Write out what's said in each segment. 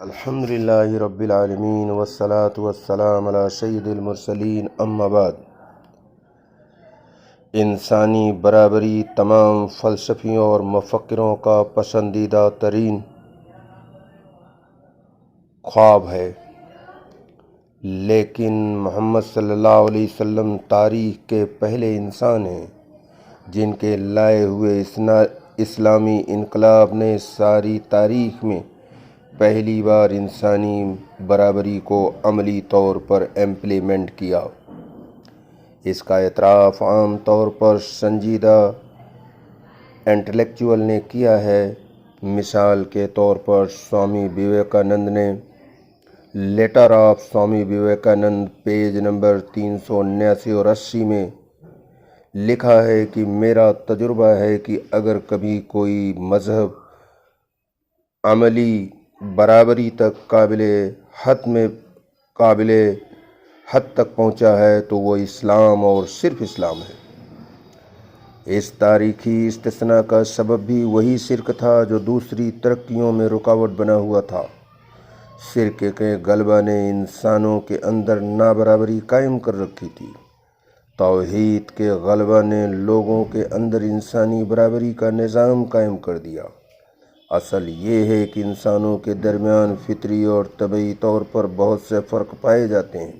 الحمد للہ رب العالمین والصلاة والسلام علی سید المرسلین اما بعد۔ انسانی برابری تمام فلسفیوں اور مفکروں کا پسندیدہ ترین خواب ہے، لیکن محمد صلی اللہ علیہ وسلم تاریخ کے پہلے انسان ہیں جن کے لائے ہوئے اسلامی انقلاب نے ساری تاریخ میں پہلی بار انسانی برابری کو عملی طور پر امپلیمنٹ کیا۔ اس کا اعتراف عام طور پر سنجیدہ انٹلیکچوئل نے کیا ہے۔ مثال کے طور پر سوامی وویکانند نے letter of Swami Vivekananda page number 379 اور 80 میں لکھا ہے کہ میرا تجربہ ہے کہ اگر کبھی کوئی مذہب عملی برابری تک قابل حد تک پہنچا ہے تو وہ اسلام اور صرف اسلام ہے۔ اس تاریخی استثناء کا سبب بھی وہی شرک تھا جو دوسری ترقیوں میں رکاوٹ بنا ہوا تھا۔ شرک کے غلبہ نے انسانوں کے اندر نابرابری قائم کر رکھی تھی۔ توحید کے غلبہ نے لوگوں کے اندر انسانی برابری کا نظام قائم کر دیا۔ اصل یہ ہے کہ انسانوں کے درمیان فطری اور طبعی طور پر بہت سے فرق پائے جاتے ہیں۔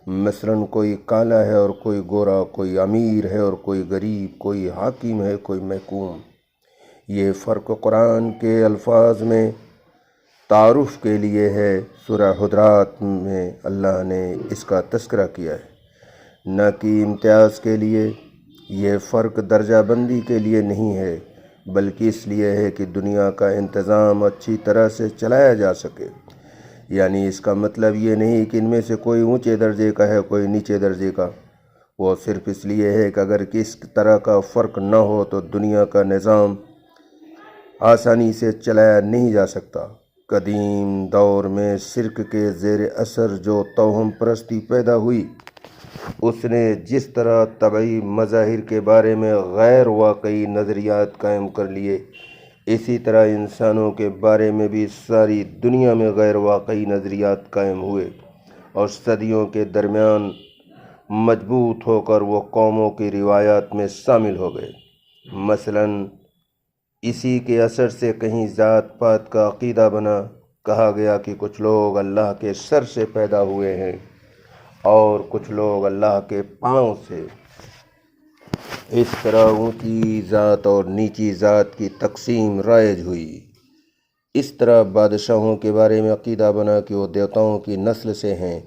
مثلاً کوئی کالا ہے اور کوئی گورا، کوئی امیر ہے اور کوئی غریب، کوئی حاکم ہے کوئی محکوم۔ یہ فرق قرآن کے الفاظ میں تعارف کے لیے ہے۔ سورہ حجرات میں اللہ نے اس کا تذکرہ کیا ہے، نہ کہ امتیاز کے لیے۔ یہ فرق درجہ بندی کے لیے نہیں ہے، بلکہ اس لیے ہے کہ دنیا کا انتظام اچھی طرح سے چلایا جا سکے۔ یعنی اس کا مطلب یہ نہیں کہ ان میں سے کوئی اونچے درجے کا ہے کوئی نیچے درجے کا۔ وہ صرف اس لیے ہے کہ اگر کس طرح کا فرق نہ ہو تو دنیا کا نظام آسانی سے چلایا نہیں جا سکتا۔ قدیم دور میں شرک کے زیر اثر جو توہم پرستی پیدا ہوئی، اس نے جس طرح طبعی مظاہر کے بارے میں غیر واقعی نظریات قائم کر لیے، اسی طرح انسانوں کے بارے میں بھی ساری دنیا میں غیر واقعی نظریات قائم ہوئے اور صدیوں کے درمیان مضبوط ہو کر وہ قوموں کی روایات میں شامل ہو گئے۔ مثلاً اسی کے اثر سے کہیں ذات پات کا عقیدہ بنا۔ کہا گیا کہ کچھ لوگ اللہ کے سر سے پیدا ہوئے ہیں اور کچھ لوگ اللہ کے پاؤں سے۔ اس طرح اونچی ذات اور نیچی ذات کی تقسیم رائج ہوئی۔ اس طرح بادشاہوں کے بارے میں عقیدہ بنا کہ وہ دیوتاؤں کی نسل سے ہیں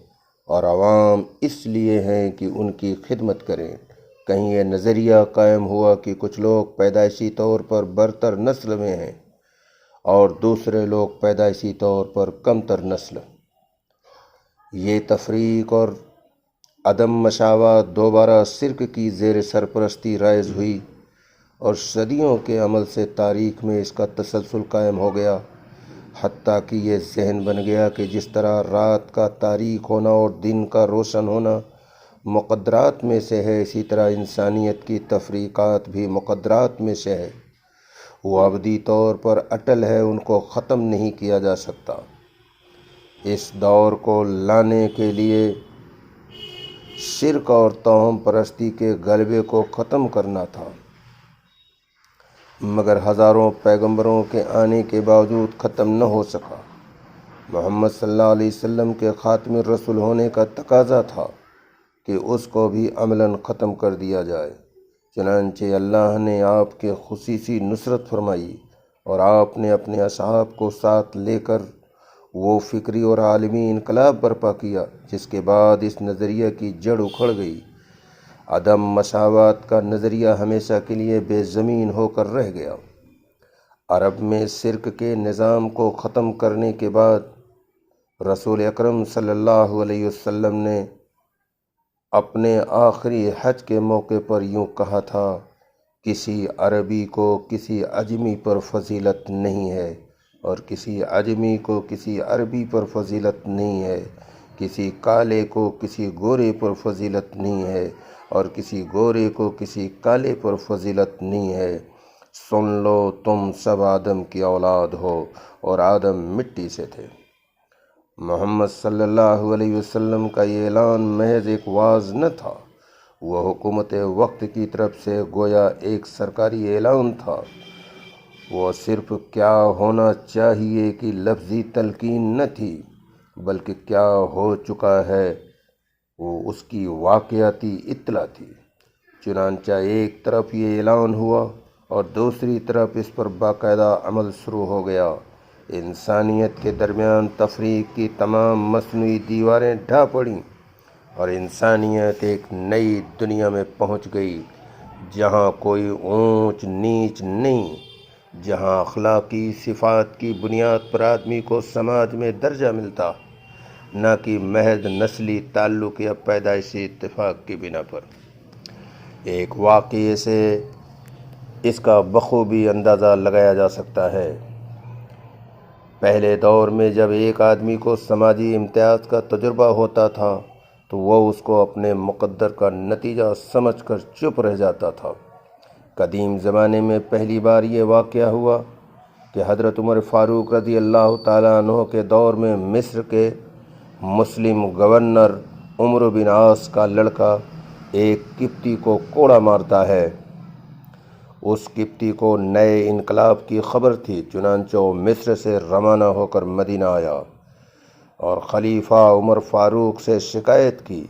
اور عوام اس لیے ہیں کہ ان کی خدمت کریں۔ کہیں یہ نظریہ قائم ہوا کہ کچھ لوگ پیدائشی طور پر برتر نسل میں ہیں اور دوسرے لوگ پیدائشی طور پر کمتر نسل۔ یہ تفریق اور عدم مساوات دوبارہ شرک کی زیر سرپرستی رائج ہوئی اور صدیوں کے عمل سے تاریخ میں اس کا تسلسل قائم ہو گیا، حتیٰ کہ یہ ذہن بن گیا کہ جس طرح رات کا تاریک ہونا اور دن کا روشن ہونا مقدرات میں سے ہے، اسی طرح انسانیت کی تفریقات بھی مقدرات میں سے ہے۔ وہ ابدی طور پر اٹل ہے، ان کو ختم نہیں کیا جا سکتا۔ اس دور کو لانے کے لیے شرک اور توہم پرستی کے غلبے کو ختم کرنا تھا، مگر ہزاروں پیغمبروں کے آنے کے باوجود ختم نہ ہو سکا۔ محمد صلی اللہ علیہ وسلم کے خاتم الرسل ہونے کا تقاضا تھا کہ اس کو بھی عملاً ختم کر دیا جائے۔ چنانچہ اللہ نے آپ کے خصوصی نصرت فرمائی اور آپ نے اپنے اصحاب کو ساتھ لے کر وہ فکری اور عالمی انقلاب برپا کیا جس کے بعد اس نظریہ کی جڑ اکھڑ گئی۔ عدم مساوات کا نظریہ ہمیشہ کے لیے بے زمین ہو کر رہ گیا۔ عرب میں شرک کے نظام کو ختم کرنے کے بعد رسول اکرم صلی اللہ علیہ وسلم نے اپنے آخری حج کے موقع پر یوں کہا تھا، کسی عربی کو کسی عجمی پر فضیلت نہیں ہے اور کسی عجمی کو کسی عربی پر فضیلت نہیں ہے، کسی کالے کو کسی گورے پر فضیلت نہیں ہے اور کسی گورے کو کسی کالے پر فضیلت نہیں ہے۔ سن لو، تم سب آدم کی اولاد ہو اور آدم مٹی سے تھے۔ محمد صلی اللہ علیہ وسلم کا یہ اعلان محض ایک واعظ نہ تھا، وہ حکومت وقت کی طرف سے گویا ایک سرکاری اعلان تھا۔ وہ صرف کیا ہونا چاہیے کہ لفظی تلقین نہ تھی، بلکہ کیا ہو چکا ہے وہ اس کی واقعاتی اطلاع تھی۔ چنانچہ ایک طرف یہ اعلان ہوا اور دوسری طرف اس پر باقاعدہ عمل شروع ہو گیا۔ انسانیت کے درمیان تفریق کی تمام مصنوعی دیواریں ڈھا پڑیں اور انسانیت ایک نئی دنیا میں پہنچ گئی، جہاں کوئی اونچ نیچ نہیں، جہاں اخلاقی صفات کی بنیاد پر آدمی کو سماج میں درجہ ملتا، نہ کہ محض نسلی تعلق یا پیدائشی اتفاق کی بنا پر۔ ایک واقعے سے اس کا بخوبی اندازہ لگایا جا سکتا ہے۔ پہلے دور میں جب ایک آدمی کو سماجی امتیاز کا تجربہ ہوتا تھا تو وہ اس کو اپنے مقدر کا نتیجہ سمجھ کر چپ رہ جاتا تھا۔ قدیم زمانے میں پہلی بار یہ واقعہ ہوا کہ حضرت عمر فاروق رضی اللہ تعالیٰ عنہ کے دور میں مصر کے مسلم گورنر عمرو بن عاص کا لڑکا ایک قبطی کو کوڑا مارتا ہے۔ اس قبطی کو نئے انقلاب کی خبر تھی، چنانچہ وہ مصر سے روانہ ہو کر مدینہ آیا اور خلیفہ عمر فاروق سے شکایت کی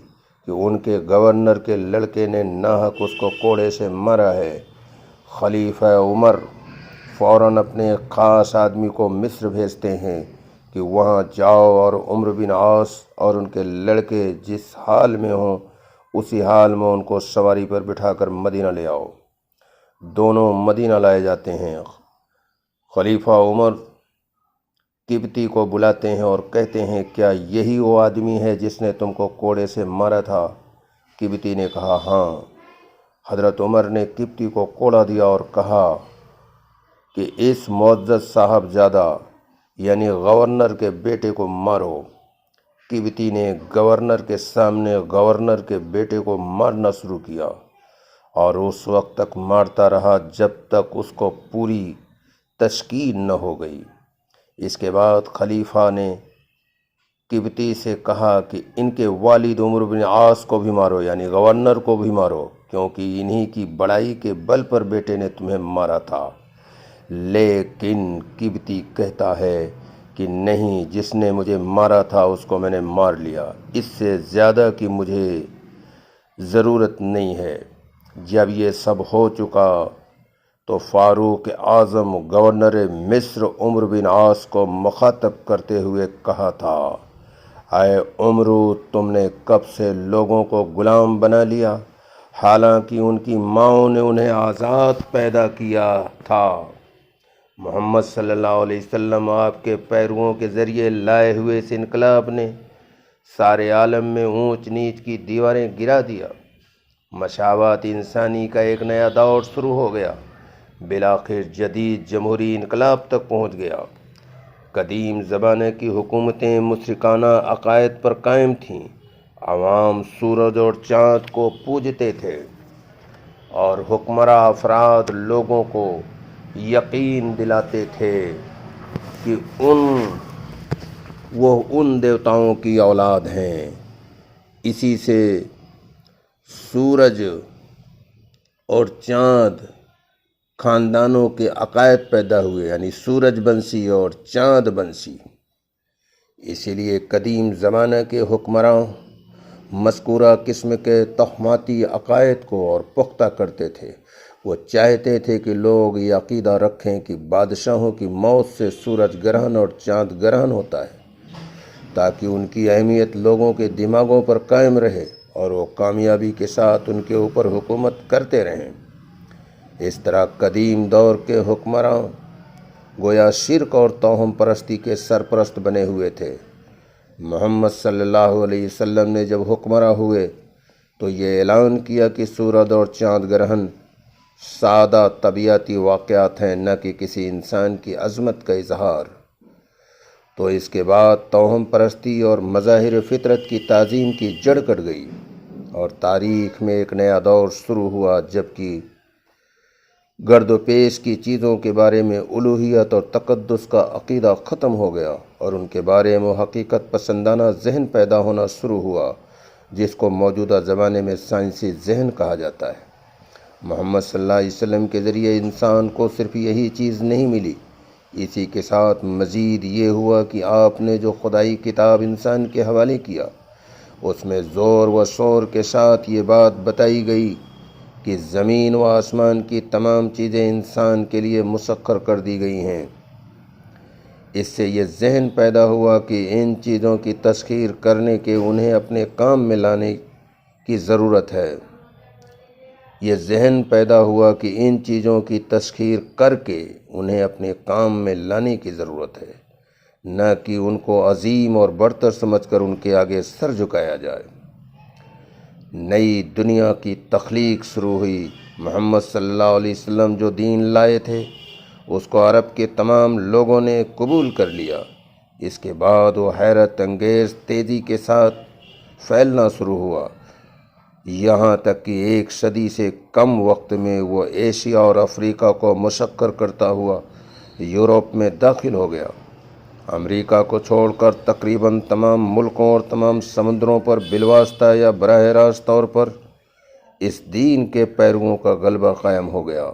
کہ ان کے گورنر کے لڑکے نے ناحق اس کو کوڑے سے مارا ہے۔ خلیفہ عمر فوراً اپنے ایک خاص آدمی کو مصر بھیجتے ہیں کہ وہاں جاؤ اور عمرو بن عاص اور ان کے لڑکے جس حال میں ہوں اسی حال میں ان کو سواری پر بٹھا کر مدینہ لے آؤ۔ دونوں مدینہ لائے جاتے ہیں۔ خلیفہ عمر قبطی کو بلاتے ہیں اور کہتے ہیں، کیا یہی وہ آدمی ہے جس نے تم کو کوڑے سے مارا تھا؟ قبطی نے کہا، ہاں۔ حضرت عمر نے قبطی کو کوڑا دیا اور کہا کہ اس معزز صاحبزادہ یعنی گورنر کے بیٹے کو مارو۔ قبطی نے گورنر کے سامنے گورنر کے بیٹے کو مارنا شروع کیا اور اس وقت تک مارتا رہا جب تک اس کو پوری تشکیل نہ ہو گئی۔ اس کے بعد خلیفہ نے قبطی سے کہا کہ ان کے والد عمرو بن عاص کو بھی مارو، یعنی گورنر کو بھی مارو، کیونکہ انہی کی بڑائی کے بل پر بیٹے نے تمہیں مارا تھا۔ لیکن قبطی کہتا ہے کہ نہیں، جس نے مجھے مارا تھا اس کو میں نے مار لیا، اس سے زیادہ کی مجھے ضرورت نہیں ہے۔ جب یہ سب ہو چکا تو فاروق اعظم گورنر مصر عمرو بن عاص کو مخاطب کرتے ہوئے کہا تھا، اے عمرو، تم نے کب سے لوگوں کو غلام بنا لیا، حالانکہ ان کی ماؤں نے انہیں آزاد پیدا کیا تھا۔ محمد صلی اللہ علیہ وسلم آپ کے پیرووں کے ذریعے لائے ہوئے اس انقلاب نے سارے عالم میں اونچ نیچ کی دیواریں گرا دیا۔ مساوات انسانی کا ایک نیا دور شروع ہو گیا، بالآخر جدید جمہوری انقلاب تک پہنچ گیا۔ قدیم زمانے کی حکومتیں مشرکانہ عقائد پر قائم تھیں، عوام سورج اور چاند کو پوجتے تھے اور حکمراں افراد لوگوں کو یقین دلاتے تھے کہ وہ ان دیوتاؤں کی اولاد ہیں۔ اسی سے سورج اور چاند خاندانوں کے عقائد پیدا ہوئے، یعنی سورج بنسی اور چاند بنسی۔ اسی لیے قدیم زمانہ کے حکمراں مذکورہ قسم کے توہماتی عقائد کو اور پختہ کرتے تھے۔ وہ چاہتے تھے کہ لوگ یہ عقیدہ رکھیں کہ بادشاہوں کی موت سے سورج گرہن اور چاند گرہن ہوتا ہے، تاکہ ان کی اہمیت لوگوں کے دماغوں پر قائم رہے اور وہ کامیابی کے ساتھ ان کے اوپر حکومت کرتے رہیں۔ اس طرح قدیم دور کے حکمراں گویا شرک اور توہم پرستی کے سرپرست بنے ہوئے تھے۔ محمد صلی اللہ علیہ وسلم نے جب حکمراں ہوئے تو یہ اعلان کیا کہ سورج اور چاند گرہن سادہ طبیعتی واقعات ہیں، نہ کہ کسی انسان کی عظمت کا اظہار۔ تو اس کے بعد توہم پرستی اور مظاہر فطرت کی تعظیم کی جڑ کٹ گئی اور تاریخ میں ایک نیا دور شروع ہوا، جبکہ گرد و پیش کی چیزوں کے بارے میں الوہیت اور تقدس کا عقیدہ ختم ہو گیا اور ان کے بارے میں حقیقت پسندانہ ذہن پیدا ہونا شروع ہوا، جس کو موجودہ زمانے میں سائنسی ذہن کہا جاتا ہے۔ محمد صلی اللہ علیہ وسلم کے ذریعے انسان کو صرف یہی چیز نہیں ملی، اسی کے ساتھ مزید یہ ہوا کہ آپ نے جو خدائی کتاب انسان کے حوالے کیا، اس میں زور و شور کے ساتھ یہ بات بتائی گئی کہ زمین و آسمان کی تمام چیزیں انسان کے لیے مسخر کر دی گئی ہیں۔ اس سے یہ ذہن پیدا ہوا کہ ان چیزوں کی تسخیر کرنے کے انہیں اپنے کام میں لانے کی ضرورت ہے۔ یہ ذہن پیدا ہوا کہ ان چیزوں کی تسخیر کر کے انہیں اپنے کام میں لانے کی ضرورت ہے، نہ کہ ان کو عظیم اور برتر سمجھ کر ان کے آگے سر جھکایا جائے۔ نئی دنیا کی تخلیق شروع ہوئی۔ محمد صلی اللہ علیہ وسلم جو دین لائے تھے، اس کو عرب کے تمام لوگوں نے قبول کر لیا۔ اس کے بعد وہ حیرت انگیز تیزی کے ساتھ پھیلنا شروع ہوا، یہاں تک کہ 1 صدی سے کم وقت میں وہ ایشیا اور افریقہ کو مشکر کرتا ہوا یورپ میں داخل ہو گیا۔ امریکہ کو چھوڑ کر تقریباً تمام ملکوں اور تمام سمندروں پر بالواسطہ یا براہ راست طور پر اس دین کے پیرووں کا غلبہ قائم ہو گیا۔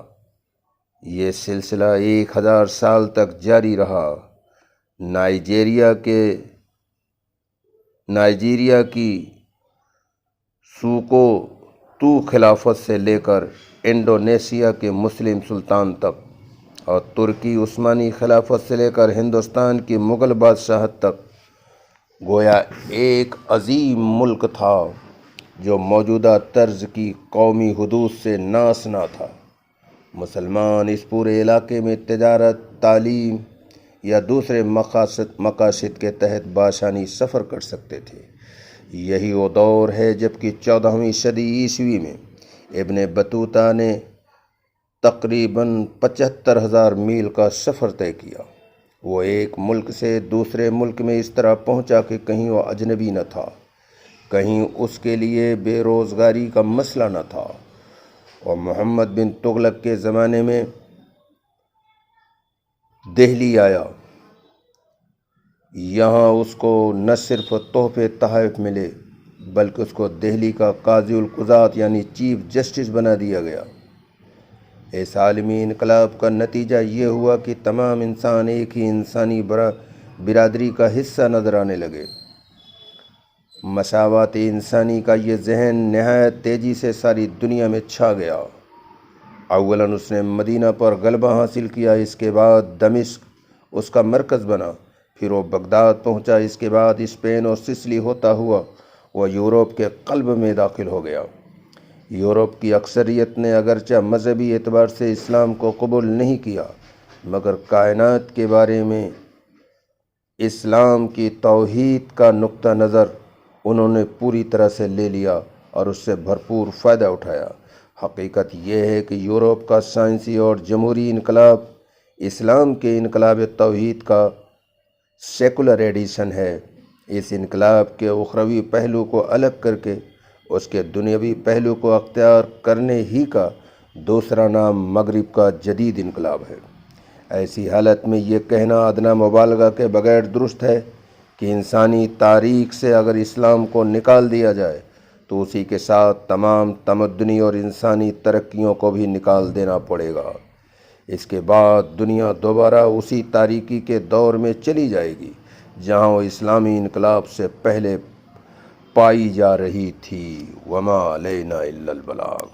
یہ سلسلہ 1000 سال تک جاری رہا۔ نائجیریا کی سوکو تو خلافت سے لے کر انڈونیشیا کے مسلم سلطان تک، اور ترکی عثمانی خلافت سے لے کر ہندوستان کی مغل بادشاہت تک، گویا ایک عظیم ملک تھا جو موجودہ طرز کی قومی حدود سے ناآشنا تھا۔ مسلمان اس پورے علاقے میں تجارت، تعلیم یا دوسرے مقاصد کے تحت بآسانی سفر کر سکتے تھے۔ یہی وہ دور ہے جبکہ 14ویں صدی عیسوی میں ابن بطوطہ نے تقریباً 75,000 میل کا سفر طے کیا۔ وہ ایک ملک سے دوسرے ملک میں اس طرح پہنچا کہ کہیں وہ اجنبی نہ تھا، کہیں اس کے لیے بے روزگاری کا مسئلہ نہ تھا، اور محمد بن تغلق کے زمانے میں دہلی آیا۔ یہاں اس کو نہ صرف تحفے تحائف ملے، بلکہ اس کو دہلی کا قاضی القضات یعنی چیف جسٹس بنا دیا گیا۔ اس عالمی انقلاب کا نتیجہ یہ ہوا کہ تمام انسان ایک ہی انسانی برادری کا حصہ نظر آنے لگے۔ مساوات انسانی کا یہ ذہن نہایت تیزی سے ساری دنیا میں چھا گیا۔ اولاً اس نے مدینہ پر غلبہ حاصل کیا، اس کے بعد دمشق اس کا مرکز بنا، پھر وہ بغداد پہنچا، اس کے بعد اسپین اور سسلی ہوتا ہوا وہ یورپ کے قلب میں داخل ہو گیا۔ یورپ کی اکثریت نے اگرچہ مذہبی اعتبار سے اسلام کو قبول نہیں کیا، مگر کائنات کے بارے میں اسلام کی توحید کا نقطہ نظر انہوں نے پوری طرح سے لے لیا اور اس سے بھرپور فائدہ اٹھایا۔ حقیقت یہ ہے کہ یورپ کا سائنسی اور جمہوری انقلاب اسلام کے انقلاب توحید کا سیکولر ایڈیشن ہے۔ اس انقلاب کے اخروی پہلو کو الگ کر کے اس کے دنیاوی پہلو کو اختیار کرنے ہی کا دوسرا نام مغرب کا جدید انقلاب ہے۔ ایسی حالت میں یہ کہنا ادنیٰ مبالغہ کے بغیر درست ہے کہ انسانی تاریخ سے اگر اسلام کو نکال دیا جائے تو اسی کے ساتھ تمام تمدنی اور انسانی ترقیوں کو بھی نکال دینا پڑے گا۔ اس کے بعد دنیا دوبارہ اسی تاریکی کے دور میں چلی جائے گی جہاں وہ اسلامی انقلاب سے پہلے پائی جا رہی تھی۔ وما علینا الا البلاغ۔